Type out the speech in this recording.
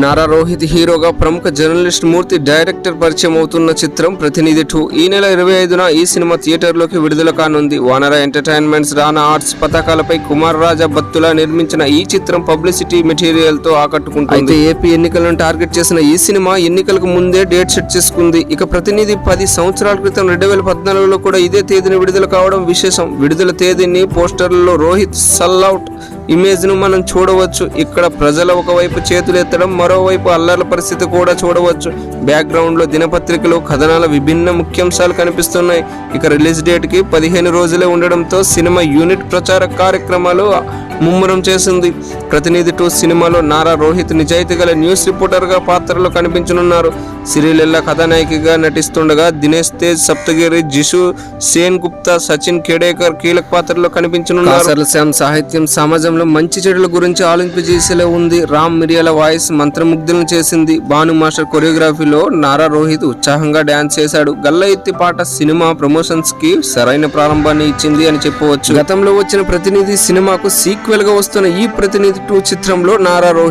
నారా రోహిత్ హీరోగా ప్రముఖ జర్నలిస్ట్ మూర్తి డైరెక్టర్ పరిచయం అవుతున్న చిత్రం ప్రతినిధి 2 ఈ నెల 25న ఈ సినిమా థియేటర్లోకి విడుదల కానుంది. వానర ఎంటర్టైన్మెంట్స్, రానా ఆర్ట్స్ పతాకాలపై కుమార్ రాజా బత్తులా నిర్మించిన ఈ చిత్రం పబ్లిసిటీ మెటీరియల్ తో ఆకట్టుకుంటుంది. అయితే ఏపీ ఎన్నికలను టార్గెట్ చేసిన ఈ సినిమా ఎన్నికలకు ముందే డేట్ సెట్ చేసుకుంది. ఇక ప్రతినిధి 10 సంవత్సరాల క్రితం 2014లో కూడా ఇదే తేదీని విడుదల కావడం విశేషం. విడుదల తేదీని పోస్టర్లలో రోహిత్ సల్అవుట్ ఇమేజ్ ను మనం చూడవచ్చు. ఇక్కడ ప్రజల ఒకవైపు చేతులు ఎత్తడం, మరోవైపు అల్లర్ల పరిస్థితి కూడా చూడవచ్చు. బ్యాక్గ్రౌండ్ లో దినపత్రికలు, కథనాల విభిన్న ముఖ్యాంశాలు కనిపిస్తున్నాయి. ఇక రిలీజ్ డేట్ కి 15 రోజులే ఉండడంతో సినిమా యూనిట్ ప్రచార కార్యక్రమాలు ముమ్మరం చేసింది. ప్రతినిధి 2 సినిమాలో నారా రోహిత్ నిజాయితీ గల న్యూస్ రిపోర్టర్ గా పాత్రలో కనిపించనున్నారు. సిరిలెల్లా కథానాయికగా నటిస్తుండగా దినేష్ తేజ్, సప్తగిరి, జిషు, సేన్ గుప్తా, సచిన్ ఖేడేకర్ కీలక పాత్రలో కనిపించనున్నారు. సాహిత్యం సమాజంలో మంచి చెడుల గురించి ఆలోచింపజేసేలా ఉంది. రామ్ మిరియాల వాయిస్ మంత్రముగ్ధులను చేసింది. భాను మాస్టర్ కొరియోగ్రఫీలో నారా రోహిత్ ఉత్సాహంగా డాన్స్ చేశాడు. గల్ల ఎత్తి పాట సినిమా ప్రమోషన్స్ కి సరైన ప్రారంభాన్ని ఇచ్చింది అని చెప్పవచ్చు. గతంలో వచ్చిన ప్రతినిధి సినిమాకు సీక్వెల్ గా వస్తున్న ఈ ప్రతినిధి 2 చిత్రంలో నారా రోహిత్